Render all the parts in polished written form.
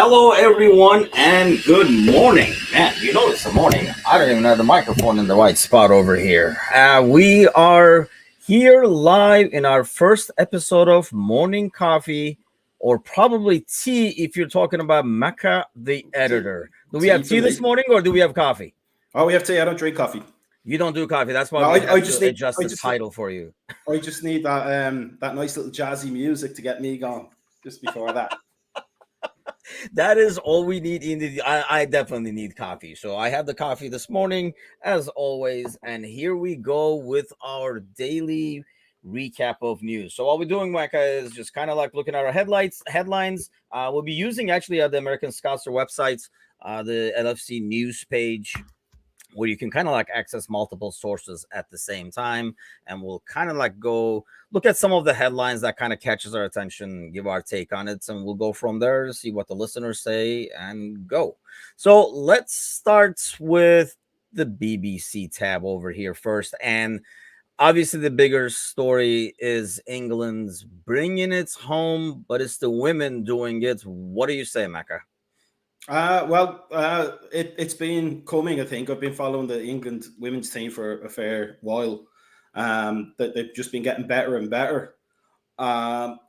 Hello, everyone, and good morning. Man, you know it's the morning. I don't even have the microphone in the right spot over here. We are here live in our first episode of Morning Coffee, or probably tea if you're talking about Mecca, the editor. Do we Tea have for tea this me. morning, or do we have coffee? Oh, we have tea. I don't drink coffee. You don't do coffee. That's why No, we I had just to need adjust the title for you. I just need that nice little jazzy music to get me going just before that. That is all we need in the I definitely need coffee. So I have the coffee this morning as always, and here we go with our daily recap of news. So what we're doing, Micah, is just kind of like looking at our headlines. We'll be using actually the American Scouser websites, the LFC news page, where you can kind of like access multiple sources at the same time, and we'll kind of like go look at some of the headlines that kind of catches our attention, give our take on it, and we'll go from there to see what the listeners say and go. So let's start with the BBC tab over here first. And obviously the bigger story is England's bringing it home, but it's the women doing it. What do you say, Mecca? It's been coming. I think I've been following the England women's team for a fair while. That they've just been getting better and better. Um,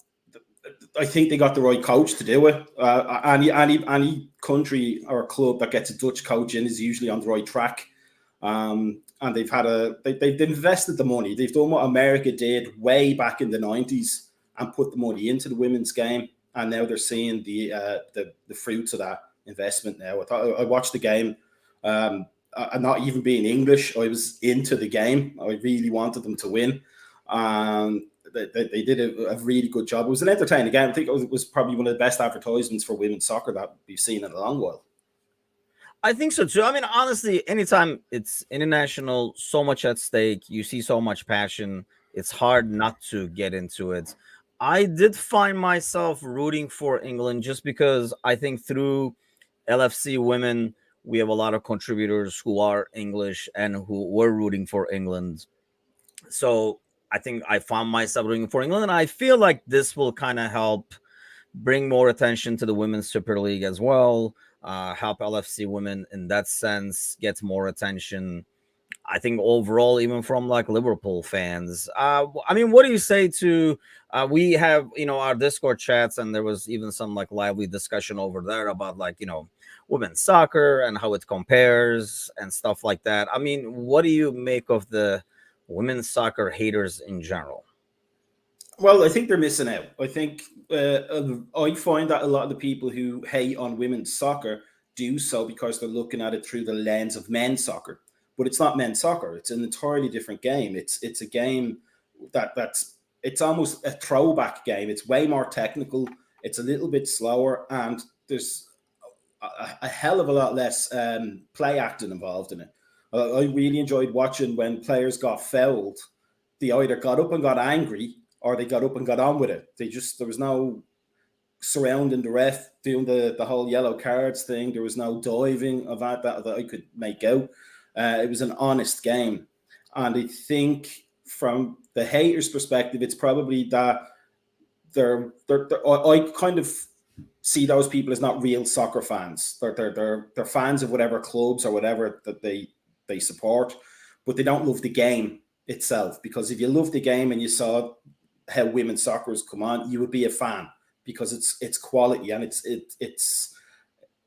I think they got the right coach to do it. Any country or club that gets a Dutch coach in is usually on the right track. And they've invested the money. They've done what America did way back in the 90s and put the money into the women's game. And now they're seeing the fruits of that investment now. I watched the game. Not even being English, I was into the game. I really wanted them to win. They did a really good job. It was an entertaining game. I think it was probably one of the best advertisements for women's soccer that we've seen in a long while. I think so too. I mean, honestly, anytime it's international, so much at stake, you see so much passion, it's hard not to get into it. I did find myself rooting for England just because I think through LFC women, we have a lot of contributors who are English and who were rooting for England. So I think I found myself rooting for England, and I feel like this will kind of help bring more attention to the Women's Super League as well. Help LFC women in that sense get more attention. I think overall, even from like Liverpool fans. I mean, what do you say to? We have our Discord chats, and there was even some like lively discussion over there about like women's soccer and how it compares and stuff like that. I mean, what do you make of the women's soccer haters in general? Well, I think they're missing out. I think I find that a lot of the people who hate on women's soccer do so because they're looking at it through the lens of men's soccer. But it's not men's soccer. It's an entirely different game. It's a game that's it's almost a throwback game. It's way more technical. It's a little bit slower, and there's a hell of a lot less play acting involved in it. I really enjoyed watching when players got fouled. They either got up and got angry, or they got up and got on with it. There was no surrounding the ref doing the whole yellow cards thing. There was no diving of that I could make out. It was an honest game, and I think from the haters' perspective, it's probably that I kind of see those people as not real soccer fans. They're fans of whatever clubs or whatever that they support, but they don't love the game itself. Because if you love the game and you saw how women's soccer has come on, you would be a fan because it's quality and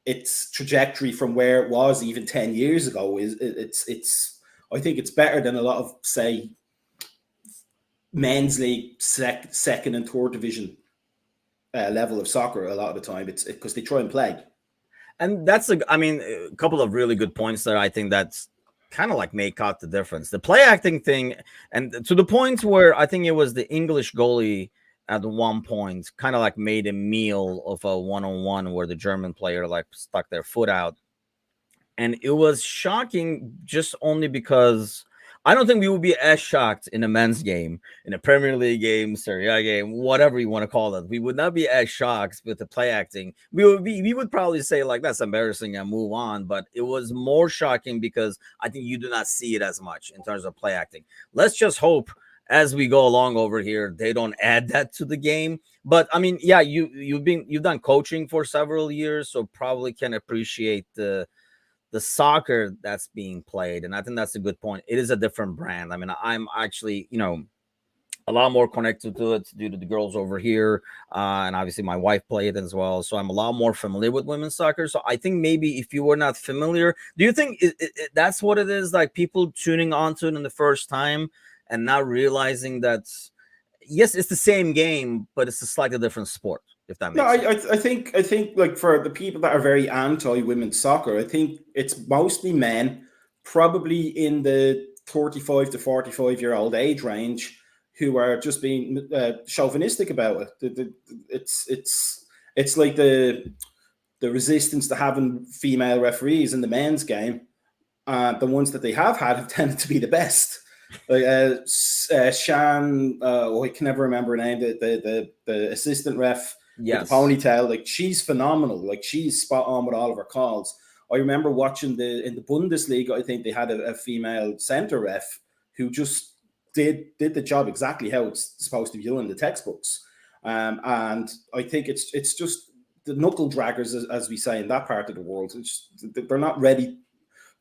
its trajectory from where it was even 10 years ago it's I think it's better than a lot of say men's league second and third division level of soccer. A lot of the time it's because they try and play. And that's a couple of really good points there. I think that's kind of like make out the difference. The play acting thing, and to the point where I think it was the English goalie at one point kind of like made a meal of a one-on-one where the German player like stuck their foot out. And it was shocking just only because I don't think we would be as shocked in a men's game, in a Premier League game, Serie A game, whatever you want to call it. We would not be as shocked with the play acting. We would probably say like that's embarrassing and move on. But it was more shocking because I think you do not see it as much in terms of play acting. Let's just hope as we go along over here, they don't add that to the game. But I mean, yeah, you've done coaching for several years, so probably can appreciate the soccer that's being played. And I think that's a good point. It is a different brand. I mean, I'm actually, a lot more connected to it due to the girls over here, and obviously my wife played as well, so I'm a lot more familiar with women's soccer. So I think maybe if you were not familiar, do you think that's what it is, like people tuning onto it in the first time and not realizing that yes, it's the same game, but it's a slightly different sport, if that No, makes sense? I think like for the people that are very anti women's soccer, I think it's mostly men, probably in the 35 to 45-year-old age range, who are just being chauvinistic about it. It's like the resistance to having female referees in the men's game. The ones that they have tended to be the best. Like Shan, I can never remember her name. The assistant ref with the Yes. ponytail, like she's phenomenal. Like she's spot on with all of her calls. I remember watching in the Bundesliga. I think they had a female center ref who just did the job exactly how it's supposed to be done in the textbooks. And I think it's just the knuckle draggers, as we say in that part of the world. They're not ready.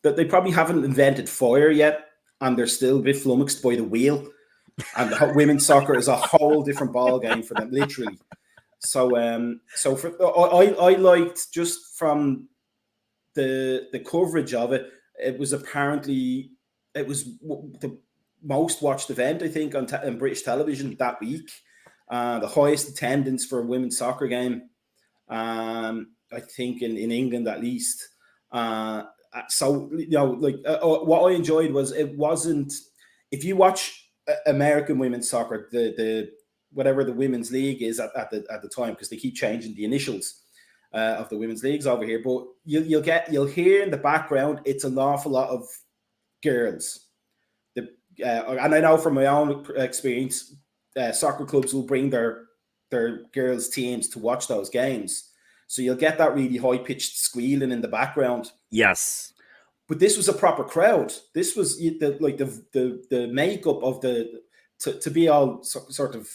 That they probably haven't invented fire yet, and they're still a bit flummoxed by the wheel. And women's soccer is a whole different ball game for them, literally. So for I liked just from the coverage of it. It was apparently it was the most watched event I think on British television that week. The highest attendance for a women's soccer game. I think in England at least. So like what I enjoyed was it wasn't if you watch American women's soccer, the whatever the women's league is at the time, because they keep changing the initials of the women's leagues over here. But you'll hear in the background it's an awful lot of girls. And I know from my own experience, soccer clubs will bring their girls teams to watch those games. So you'll get that really high pitched squealing in the background. Yes. But this was a proper crowd. This was the makeup of to be all sort of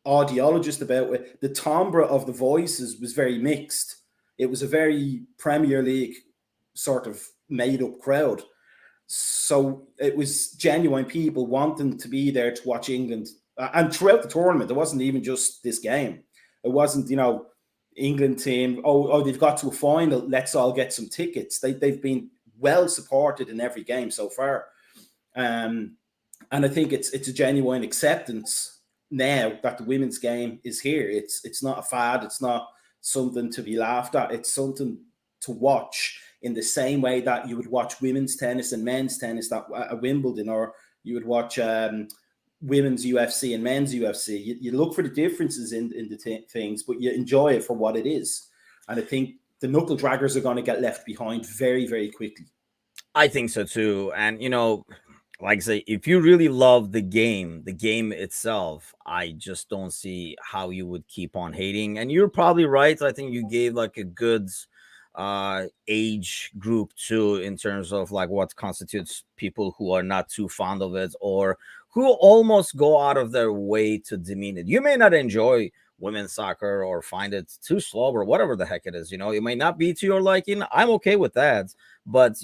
audiologist about it. The timbre of the voices was very mixed. It was a very Premier League sort of made up crowd. So it was genuine people wanting to be there to watch England. And throughout the tournament, it wasn't even just this game. It wasn't, England team, they've got to a final, let's all get some tickets. They've been well supported in every game so far. And I think it's a genuine acceptance now that the women's game is here. It's not a fad. It's not something to be laughed at. It's something to watch in the same way that you would watch women's tennis and men's tennis at Wimbledon, or you would watch women's UFC and men's UFC. You look for the differences in the things, but you enjoy it for what it is. And I think the knuckle draggers are going to get left behind very, very quickly. I think so too. And like I say, if you really love the game itself, I just don't see how you would keep on hating. And you're probably right. I think you gave like a good age group too, in terms of like what constitutes people who are not too fond of it, or who almost go out of their way to demean it. You may not enjoy women's soccer or find it too slow or whatever the heck it is. It may not be to your liking. I'm okay with that. But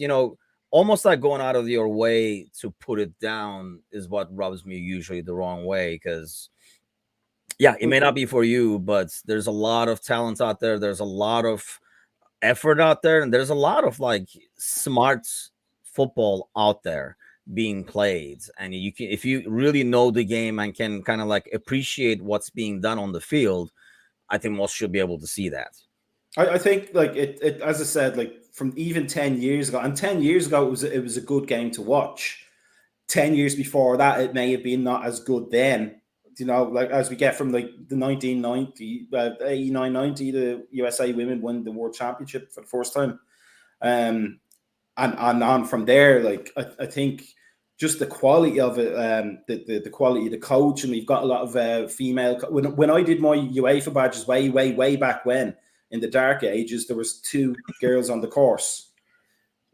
almost like going out of your way to put it down is what rubs me usually the wrong way. Because yeah, it may not be for you, but there's a lot of talent out there. There's a lot of effort out there, and there's a lot of like smart football out there being played. And you can, if you really know the game and can kind of like appreciate what's being done on the field, I think most should be able to see that. I think like it as I said, like from even 10 years ago, and 10 years ago it was a good game to watch. 10 years before that, it may have been not as good then. Like as we get from like the 1990, 89, 90, the USA women won the world championship for the first time. And on from there, like I think just the quality of it, the quality of the coach, and we've got a lot of female. When I did my UEFA badges way back when, in the dark ages, there was 2 girls on the course.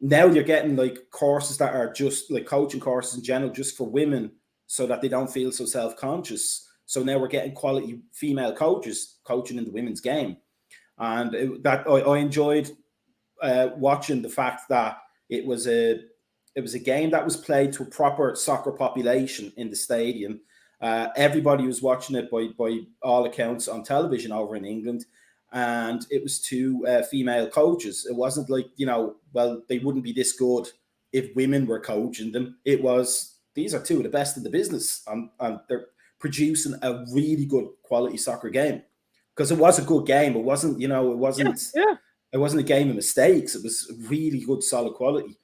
Now you're getting like courses that are just like coaching courses in general, just for women, so that they don't feel so self-conscious. So now we're getting quality female coaches coaching in the women's game. And I enjoyed watching the fact that it was a game that was played to a proper soccer population in the stadium. Everybody was watching it by all accounts on television over in England, and it was two female coaches. It wasn't like, well, they wouldn't be this good if women were coaching them. It was, these are two of the best in the business, and they're producing a really good quality soccer game, because it was a good game. It wasn't, it wasn't a game of mistakes. It was really good, solid quality.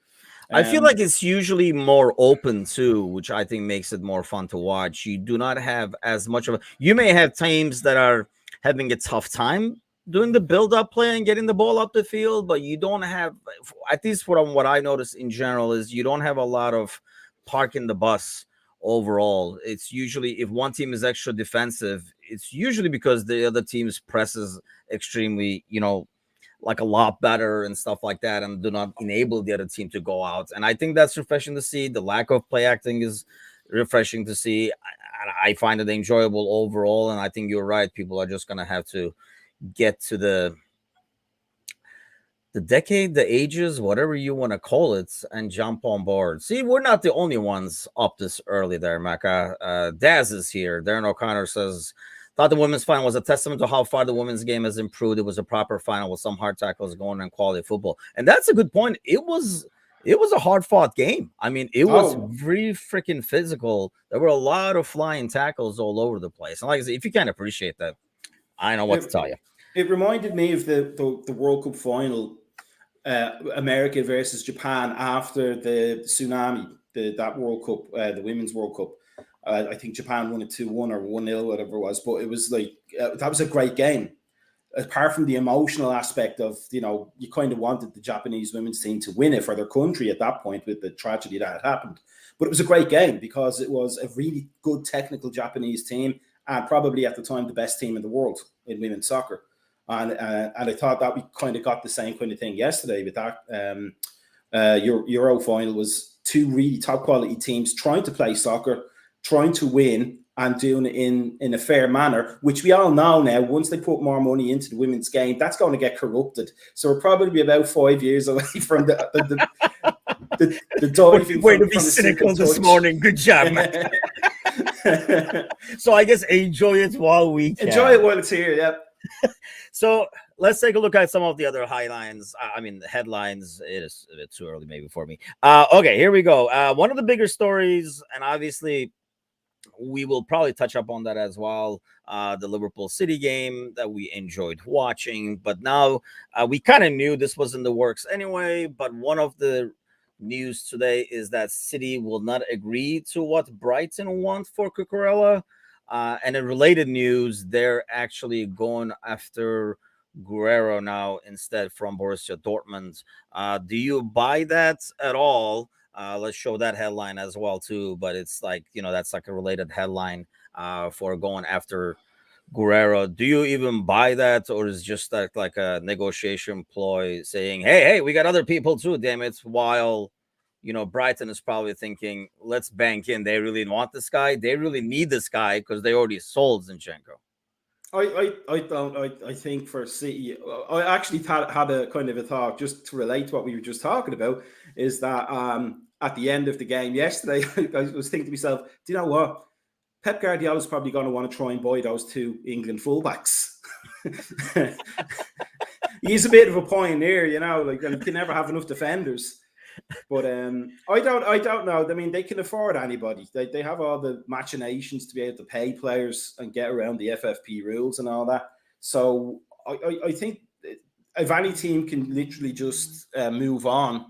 I feel like it's usually more open too, which I think makes it more fun to watch. You do not have as much of you may have teams that are having a tough time doing the build-up play and getting the ball up the field, but you don't have, at least from what I notice in general, is you don't have a lot of parking the bus overall. It's usually, if one team is extra defensive, it's usually because the other team's presses extremely, like a lot better and stuff like that, and do not enable the other team to go out. And I think that's refreshing to see. The lack of play acting is refreshing to see. I find it enjoyable overall, and I think you're right. People are just going to have to get to the decade, the ages, whatever you want to call it, and jump on board. See, we're not the only ones up this early there, Mecca. Daz is here. Darren O'Connor says, thought the women's final was a testament to how far the women's game has improved. It was a proper final with some hard tackles going and quality football. And that's a good point. It was a hard fought game. I mean, it was very freaking physical. There were a lot of flying tackles all over the place. And like I said, if you can't appreciate that, I don't know what to tell you. It reminded me of the World Cup final, America versus Japan after the tsunami, that World Cup, the Women's World Cup. I think Japan won it 2-1 or 1-0, whatever it was. But it was like, that was a great game. Apart from the emotional aspect of, you kind of wanted the Japanese women's team to win it for their country at that point with the tragedy that had happened. But it was a great game because it was a really good technical Japanese team, and probably at the time the best team in the world in women's soccer. And I thought that we kind of got the same kind of thing yesterday with that Euro final. Was two really top quality teams trying to play soccer, trying to win, and doing it in a fair manner, which we all know now, once they put more money into the women's game, that's going to get corrupted. So we're probably about 5 years away from the diving. Way to be cynical this morning. Good job, man. So I guess enjoy it while we can. Enjoy it while it's here, yeah. So let's take a look at some of the other headlines. The headlines. It is a bit too early maybe for me. Okay, here we go. One of the bigger stories, and obviously we will probably touch up on that as well. The Liverpool City game that we enjoyed watching, but now we kind of knew this was in the works anyway. But one of the news today is that City will not agree to what Brighton want for Cucurella. And in related news, they're actually going after Guerrero now instead from Borussia Dortmund. Do you buy that at all? Let's show that headline as well too. But it's like, that's like a related headline for going after Guerrero. Do you even buy that, or is it just like a negotiation ploy saying, hey, we got other people too, damn it, while Brighton is probably thinking, let's bank in. They really want this guy. They really need this guy because they already sold Zinchenko. I think for City, I actually had a kind of a thought, just to relate to what we were just talking about, is that at the end of the game yesterday, I was thinking to myself, do you know what? Pep Guardiola's probably going to want to try and buy those two England fullbacks. He's a bit of a pioneer, and you can never have enough defenders. But I don't know. I mean, they can afford anybody. They have all the machinations to be able to pay players and get around the FFP rules and all that. So I think if any team can literally just move on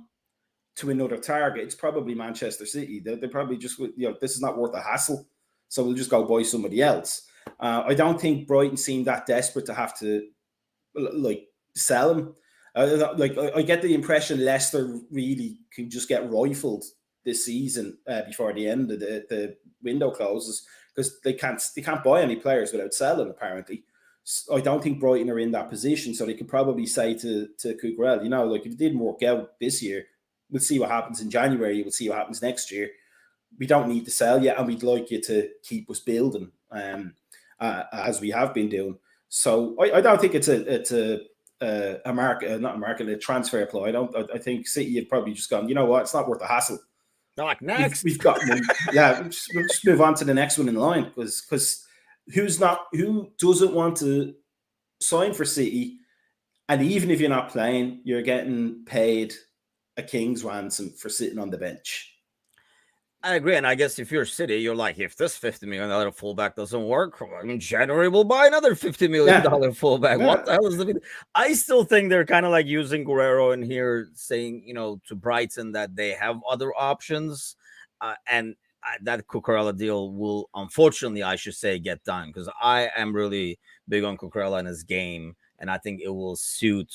to another target, it's probably Manchester City. They probably just, this is not worth the hassle, so we'll just go buy somebody else. I don't think Brighton seem that desperate to have to sell him. I get the impression Leicester really can just get rifled this season before the end of the window closes, because they can't buy any players without selling, apparently. So I don't think Brighton are in that position, so they could probably say to Cucurella, if it didn't work out this year, we'll see what happens in January. We'll see what happens next year. we don't need to sell yet, and we'd like you to keep us building, as we have been doing. So I don't think it's a market, not a market, a transfer play. I think City have probably just gone, you know what, it's not worth the hassle. Like We've next. we've got one. Yeah, we'll just move on to the next one in line, because who doesn't want to sign for City, and even if you're not playing, you're getting paid a king's ransom for sitting on the bench. I agree, and I guess if you're City, you're like, if this $50 million fullback doesn't work, in January we'll buy another $50 million Yeah, fullback. What yeah. the hell is the? I still think they're kind of like using Guerrero in here, saying to Brighton that they have other options, and that Cucurella deal will, unfortunately, I should say, get done, because I am really big on Cucurella and his game, and I think it will suit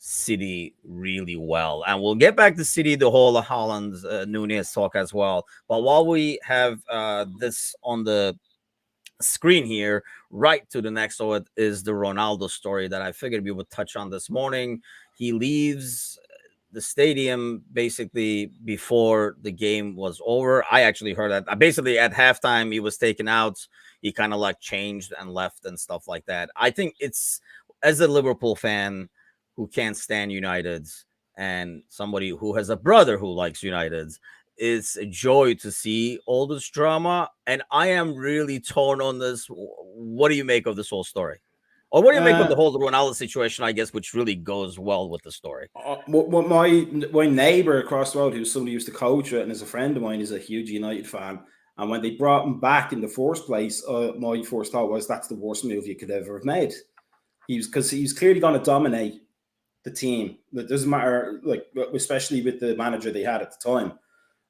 City really well. And we'll get back to City, the whole Holland Nunez talk as well. But while we have this on the screen here, right to the next of it is the Ronaldo story that I figured we would touch on this morning. He leaves the stadium basically before the game was over. I actually heard that basically at halftime he was taken out. He kind of like changed and left and stuff like that. I think it's, as a Liverpool fan who can't stand United and somebody who has a brother who likes United, it's a joy to see all this drama. And I am really torn on this. What do you make of this whole story? Or what do you make of the Uh, whole Ronaldo situation, I guess, which really goes well with the story? what my neighbor across the road, who's somebody who used to coach it and is a friend of mine, is a huge United fan. And when they brought him back in the first place, my first thought was, that's the worst move you could ever have made. Because he was clearly going to dominate the team. It doesn't matter, like, especially with the manager they had at the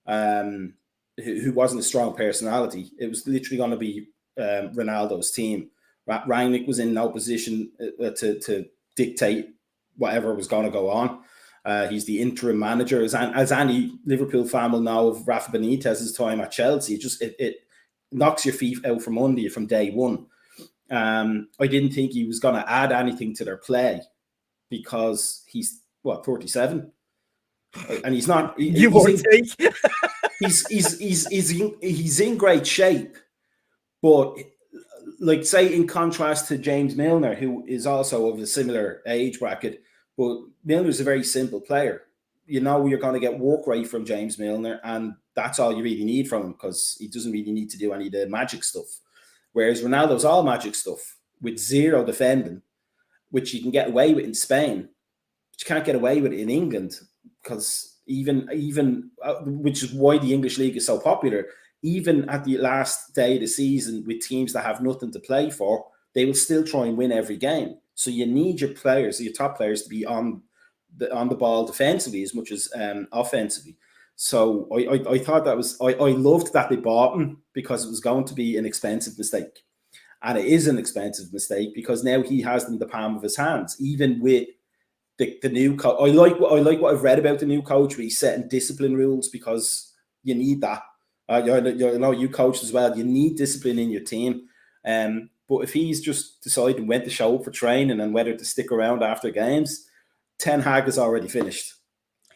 time, who wasn't a strong personality. It was literally going to be Ronaldo's team. Rangnick was in no position to dictate whatever was going to go on. He's the interim manager, as any Liverpool fan will know of Rafa Benitez's time at Chelsea. It knocks your feet out from under you from day one. I didn't think he was going to add anything to their play, because he's 37, and he's not. Give or take. He's in great shape, but like, say, in contrast to James Milner, who is also of a similar age bracket, but Milner's a very simple player. You know you're going to get work rate from James Milner, and that's all you really need from him, because he doesn't really need to do any of the magic stuff. Whereas Ronaldo's all magic stuff with zero defending, which you can get away with in Spain, but you can't get away with it in England, because even which is why the English league is so popular. Even at the last day of the season, with teams that have nothing to play for, they will still try and win every game. So you need your players, your top players, to be on the ball defensively as much as offensively. So I thought that was, I loved that they bought him, because it was going to be an expensive mistake. And it is an expensive mistake, because now he has them in the palm of his hands, even with the new coach. I like what I've read about the new coach, where he's setting discipline rules, because you need that. You coach as well. You need discipline in your team. But if he's just deciding when to show up for training and whether to stick around after games, Ten Hag is already finished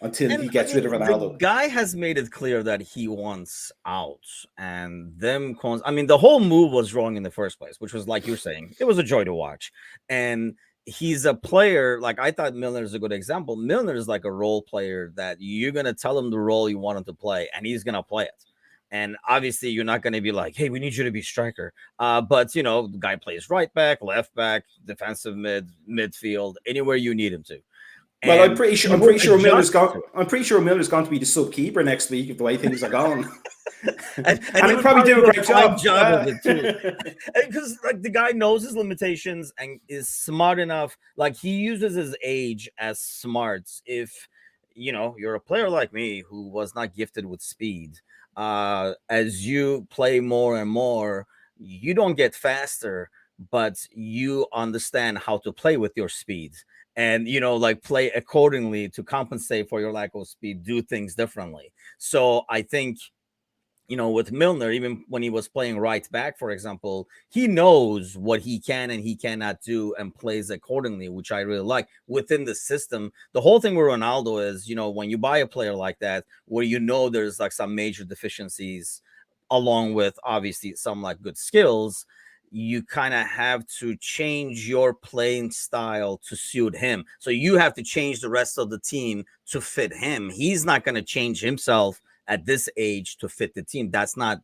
until he gets rid of The Ronaldo. guy has made it clear that he wants out, and the whole move was wrong in the first place, which was, like you're saying, it was a joy to watch. And he's a player, like, I thought Milner is a good example. Milner is like a role player that you're gonna tell him the role you want him to play, and he's gonna play it. And obviously, you're not going to be like, "Hey, we need you to be striker." But the guy plays right back, left back, defensive midfield, anywhere you need him to. Well, And he I'm will pretty sure Miller's adjust going. to it. I'm pretty sure Miller's going to be the sub keeper next week, if the way things are going. And And he he'll would probably do a do great fine job. of it too, because like the guy knows his limitations and is smart enough. Like, he uses his age as smarts. If you're a player like me who was not gifted with speed, as you play more and more, you don't get faster, but you understand how to play with your speed, and like, play accordingly to compensate for your lack of speed, do things differently. So I think with Milner, even when he was playing right back, for example, he knows what he can and he cannot do and plays accordingly, which I really like within the system. The whole thing with Ronaldo is, when you buy a player like that, where there's like some major deficiencies, along with obviously some like good skills, you kind of have to change your playing style to suit him. So you have to change the rest of the team to fit him. He's not going to change himself at this age to fit the team. That's not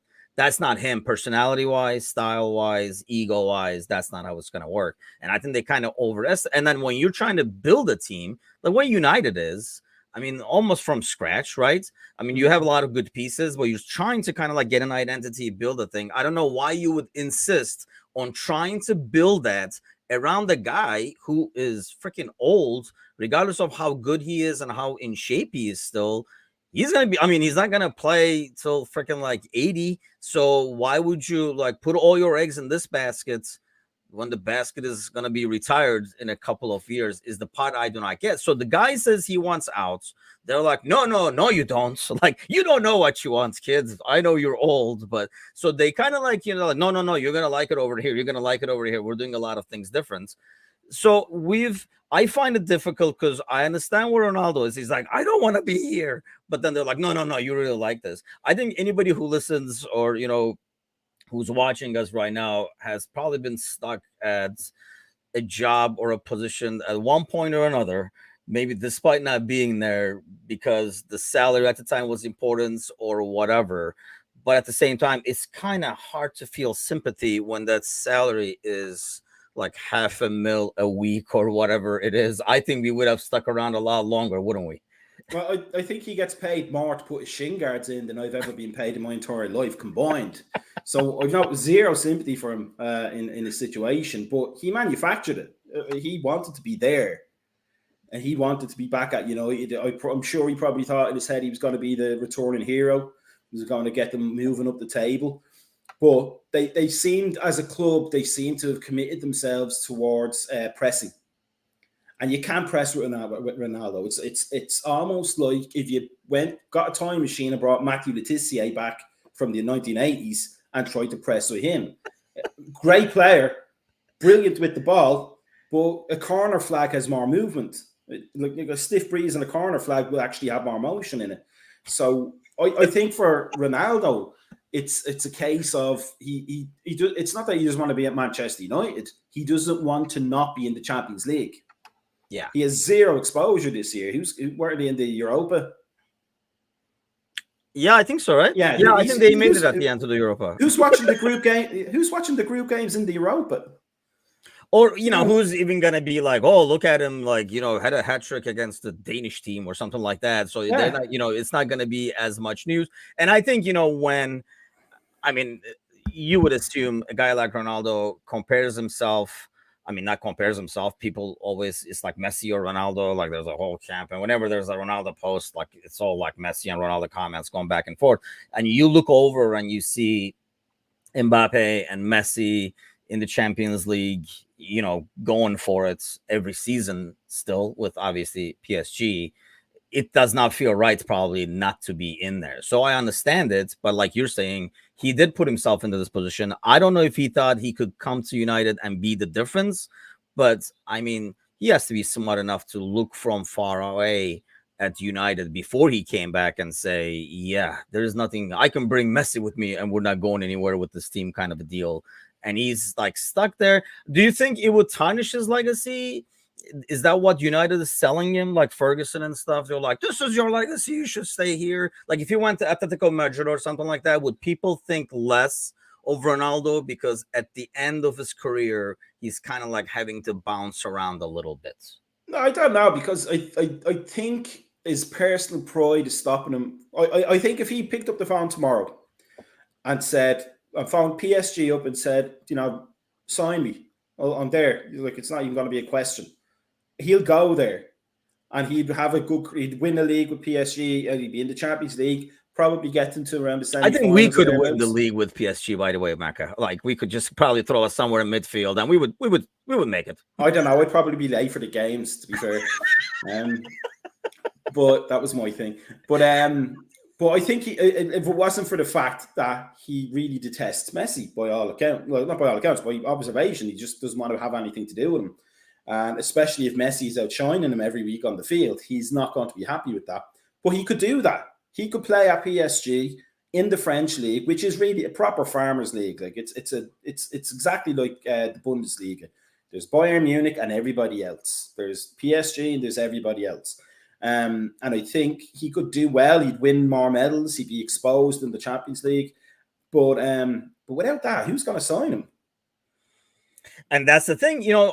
him, personality wise, style wise, ego wise. That's not how it's going to work. And I think they kind of overestimate. And then when you're trying to build a team, the way United is, I mean, almost from scratch, right? I mean, you have a lot of good pieces, but you're trying to kind of like get an identity, build a thing. I don't know why you would insist on trying to build that around a guy who is freaking old, regardless of how good he is and how in shape he is still. He's gonna be, I mean, he's not gonna play till freaking like 80. So why would you like put all your eggs in this basket when the basket is gonna be retired in a couple of years? Is the part I do not get. So the guy says he wants out. They're like, no, no, no, you don't. So like, you don't know what you want, kids. I know you're old, but so they kind of like, like, no, no, no, you're gonna like it over here. You're gonna like it over here. We're doing a lot of things different. So I find it difficult because I understand where Ronaldo is. He's like, I don't want to be here. But then they're like, no, no, no, you really like this. I think anybody who listens or, who's watching us right now has probably been stuck at a job or a position at one point or another, maybe despite not being there because the salary at the time was important or whatever. But at the same time, it's kind of hard to feel sympathy when that salary is like half a mil a week or whatever it is. I think we would have stuck around a lot longer, wouldn't we? Well, I think he gets paid more to put his shin guards in than I've ever been paid in my entire life combined. So I've not zero sympathy for him in his situation, but he manufactured it. He wanted to be there, and he wanted to be back at United. I'm sure he probably thought in his head he was going to be the returning hero. He was going to get them moving up the table. But they seemed, as a club, they seemed to have committed themselves towards pressing. And you can't press with Ronaldo. It's almost like if you got a time machine and brought Matthew Letitia back from the 1980s and tried to press with him. Great player, brilliant with the ball, but a corner flag has more movement. Like a stiff breeze and a corner flag will actually have more motion in it. So I think for Ronaldo, it's a case of it's not that he doesn't want to be at Manchester United. He doesn't want to not be in the Champions League. Yeah. He has zero exposure this year. Were they in the Europa? Yeah, I think so, right? Yeah, I think they made it at the end of the Europa. Who's watching the group game? Who's watching the group games in the Europa? Or, who's even going to be like, oh, look at him, like, had a hat trick against the Danish team or something like that. So they're not, it's not going to be as much news. And I think, you would assume a guy like Ronaldo compares himself. I mean, not compares himself. People always, it's like Messi or Ronaldo. Like there's a whole camp. And whenever there's a Ronaldo post, like it's all like Messi and Ronaldo comments going back and forth. And you look over and you see Mbappe and Messi in the Champions League, going for it every season still with obviously PSG. It does not feel right probably not to be in there. So I understand it, but like you're saying, he did put himself into this position. I don't know if he thought he could come to United and be the difference, but I mean, he has to be smart enough to look from far away at United before he came back and say, yeah, there's nothing, I can bring Messi with me and we're not going anywhere with this team kind of a deal. And he's like stuck there. Do you think it would tarnish his legacy? Is that what United is selling him, like Ferguson and stuff? They're like, this is your legacy, you should stay here. Like if you went to Atletico Madrid or something like that, would people think less of Ronaldo because at the end of his career he's kind of like having to bounce around a little bit? No, I don't know, because I think his personal pride is stopping him. I think if he picked up the phone tomorrow and said, I phoned PSG up and said, sign me, I'm there, like it's not even going to be a question, he'll go there and he'd win the league with PSG and he'd be in the Champions League, probably get into around the semi. I think we could win the league with PSG, by the way, Maka. Like we could just probably throw us somewhere in midfield and we would make it. I don't know, I'd probably be late for the games, to be fair. But that was my thing. But But I think if it wasn't for the fact that he really detests Messi by all accounts, well, not by all accounts, by observation, he just doesn't want to have anything to do with him. And especially if Messi is outshining him every week on the field, he's not going to be happy with that. But he could do that. He could play at PSG in the French league, which is really a proper farmers league. Like it's exactly like the Bundesliga. There's Bayern Munich and everybody else. There's PSG and there's everybody else. And I think he could do well. He'd win more medals. He'd be exposed in the Champions League. But without that, who's going to sign him? And that's the thing, you know,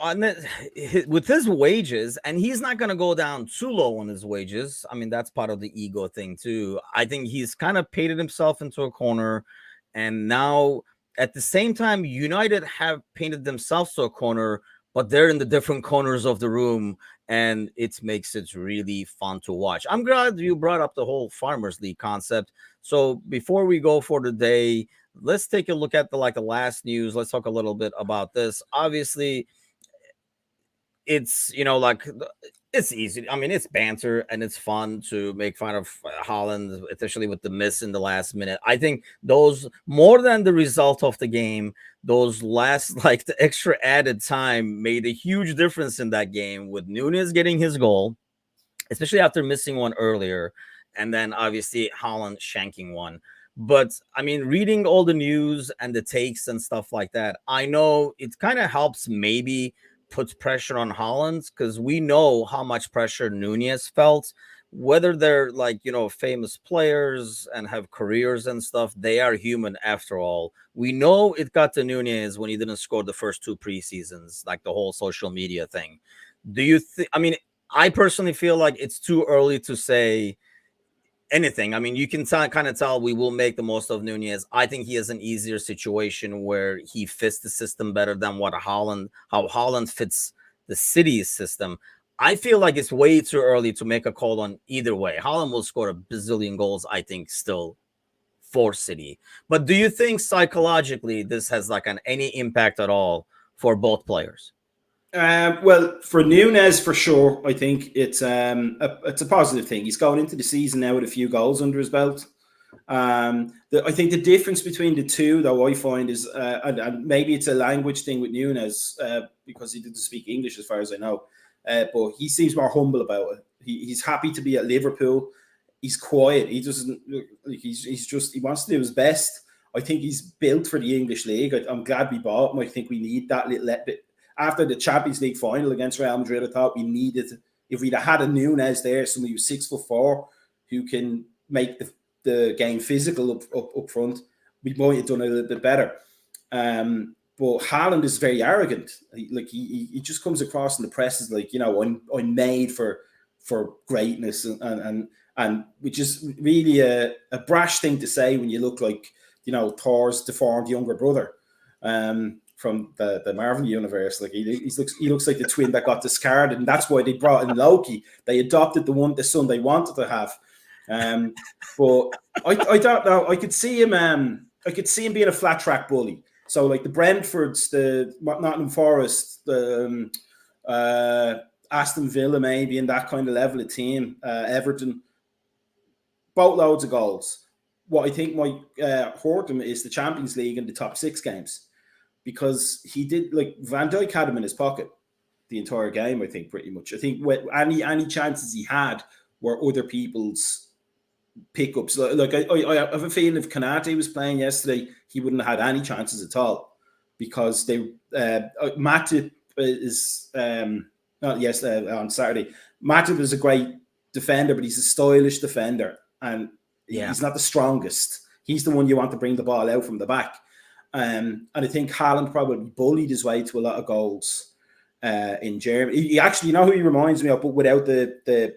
with his wages, and he's not going to go down too low on his wages. I mean, that's part of the ego thing too. I think he's kind of painted himself into a corner, and now at the same time, United have painted themselves to a corner, but they're in the different corners of the room, and it makes it really fun to watch. I'm glad you brought up the whole Farmers League concept. So before we go for the day, let's take a look at the last news. Let's talk a little bit about this. Obviously, it's it's easy. I mean, it's banter and it's fun to make fun of Holland, especially with the miss in the last minute. I think those, more than the result of the game, those last the extra added time made a huge difference in that game, with Nunez getting his goal, especially after missing one earlier, and then obviously Holland shanking one. But I mean, reading all the news and the takes and stuff like that, I know it kind of helps, maybe puts pressure on Holland, because we know how much pressure Nunez felt. Whether they're famous players and have careers and stuff, they are human after all. We know it got to Nunez when he didn't score the first two preseasons, like the whole social media thing. Do you think? I mean, I personally feel like it's too early to say anything. I mean, you can kind of tell we will make the most of Nunez. I think he has an easier situation where he fits the system better than how Holland fits the city's system. I feel like it's way too early to make a call on either way. Holland will score a bazillion goals, I think, still for City. But do you think psychologically this has any impact at all for both players? Well, for Nunez, for sure, I think it's a positive thing. He's going into the season now with a few goals under his belt. I think the difference between the two, though, I find is, and maybe it's a language thing with Nunez, because he didn't speak English as far as I know, but he seems more humble about it. He's happy to be at Liverpool. He's quiet. He doesn't. He wants to do his best. I think he's built for the English league. I'm glad we bought him. I think we need that little bit. After the Champions League final against Real Madrid, I thought we needed, if we'd have had a Nunez there, somebody who's 6'4", who can make the game physical up front, we might have done a little bit better. But Haaland is very arrogant. He just comes across in the press as I'm made for greatness, and which is really a brash thing to say when you look like Thor's deformed younger brother. From the Marvel universe, he looks like the twin that got discarded, and that's why they brought in Loki. They adopted the son they wanted to have. But I don't know. I could see him being a flat track bully. So like the Brentfords, the Nottingham Forest, the Aston Villa, maybe in that kind of level of team. Everton, boatloads of goals. What I think might hurt him is the Champions League and the top 6 games. Because he did, Van Dijk had him in his pocket the entire game, I think, pretty much. I think any chances he had were other people's pickups. I have a feeling if Konate was playing yesterday, he wouldn't have had any chances at all, because Matip is on Saturday. Matip is a great defender, but he's a stylish defender, and he's not the strongest. He's the one you want to bring the ball out from the back. And I think Haaland probably bullied his way to a lot of goals in Germany. He actually, who he reminds me of, but without the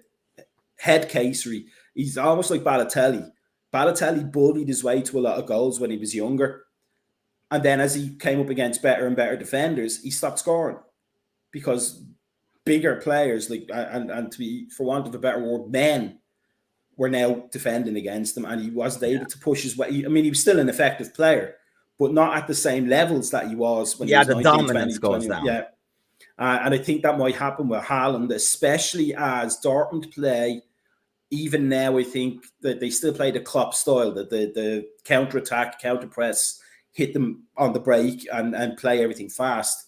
head casery. He's almost like Balotelli. Balotelli bullied his way to a lot of goals when he was younger. And then as he came up against better and better defenders, he stopped scoring. Because bigger players, and to be, for want of a better word, men, were now defending against him. And he wasn't able to push his way. I mean, he was still an effective player, but not at the same levels that he was when he was 19, the dominance 20, goes down. Yeah. And I think that might happen with Haaland, especially as Dortmund play even now, I think that they still play the Klopp style, that the counter attack, counter press, hit them on the break and play everything fast.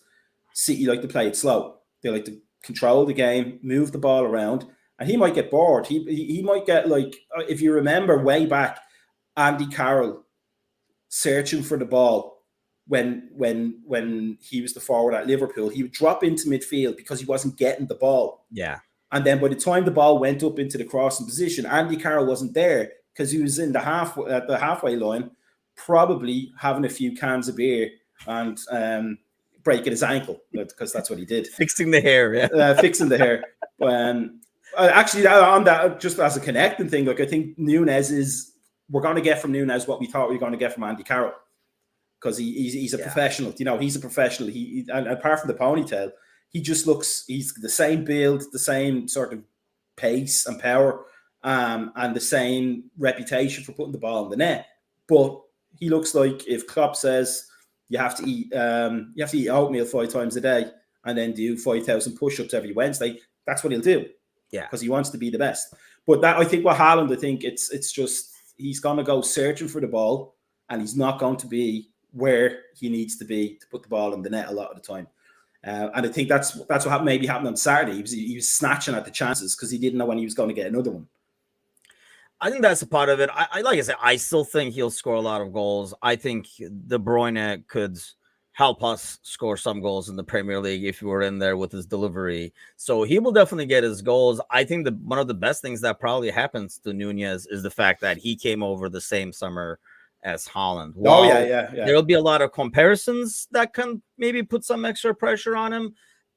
City like to play it slow. They like to control the game, move the ball around, and he might get bored. He might get like, if you remember way back, Andy Carroll searching for the ball when he was the forward at Liverpool. He would drop into midfield because he wasn't getting the ball. Yeah. And then by the time the ball went up into the crossing position, Andy Carroll wasn't there because he was in the halfway line, probably having a few cans of beer and breaking his ankle, because that's what he did. Fixing the hair, yeah. Fixing the hair. Actually, on that, just as a connecting thing, like I think we're going to get from Nunez what we thought we were going to get from Andy Carroll, because he's a professional. You know, he's a professional. And apart from the ponytail, he's the same build, the same sort of pace and power, and the same reputation for putting the ball in the net. But he looks like, if Klopp says you have to eat oatmeal 5 times a day and then do 5,000 push-ups every Wednesday, that's what he'll do. Yeah, because he wants to be the best. But that, I think, what Haaland, I think it's just he's going to go searching for the ball, and he's not going to be where he needs to be to put the ball in the net a lot of the time. And I think that's what maybe happened on Saturday. He was snatching at the chances because he didn't know when he was going to get another one. I think that's a part of it. I like I said, I still think he'll score a lot of goals. I think De Bruyne could help us score some goals in the Premier League if we were in there with his delivery. So he will definitely get his goals. I think one of the best things that probably happens to Nunez is the fact that he came over the same summer as Haaland. While yeah. There'll be a lot of comparisons that can maybe put some extra pressure on him.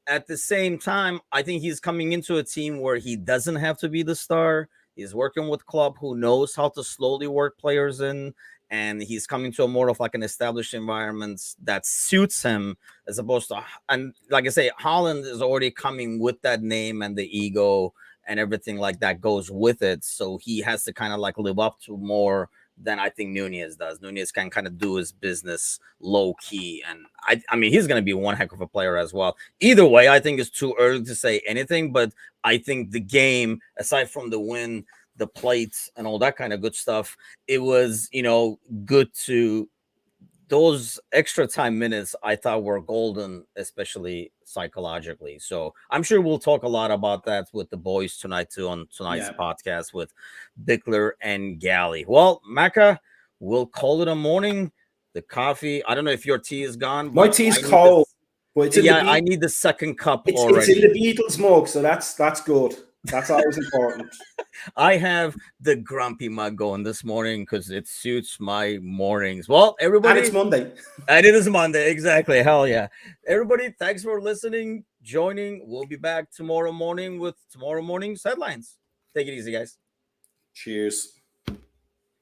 At the same time, I think he's coming into a team where he doesn't have to be the star. He's working with Klopp, who knows how to slowly work players in, and he's coming to a more of like an established environment that suits him, as opposed to, and like I say, Haaland is already coming with that name and the ego and everything like that goes with it. So he has to kind of like live up to more than I think Nunez does. Nunez can kind of do his business low key. And I mean, he's going to be one heck of a player as well. Either way, I think it's too early to say anything, but I think the game, aside from the win, the plates and all that kind of good stuff, it was, good to those extra time minutes. I thought were golden, especially psychologically. So I'm sure we'll talk a lot about that with the boys tonight too, on tonight's podcast with Bickler and Galley. Well, Macca, we'll call it a morning. The coffee, I don't know if your tea is gone. My tea's cold. I need the second cup already. It's in the Beatles mug, so that's good. That's always important. I have the grumpy mug going this morning because it suits my mornings. Well, everybody. And it's Monday. And it is Monday. Exactly. Hell yeah. Everybody, thanks for listening, joining. We'll be back tomorrow morning with tomorrow morning's headlines. Take it easy, guys. Cheers.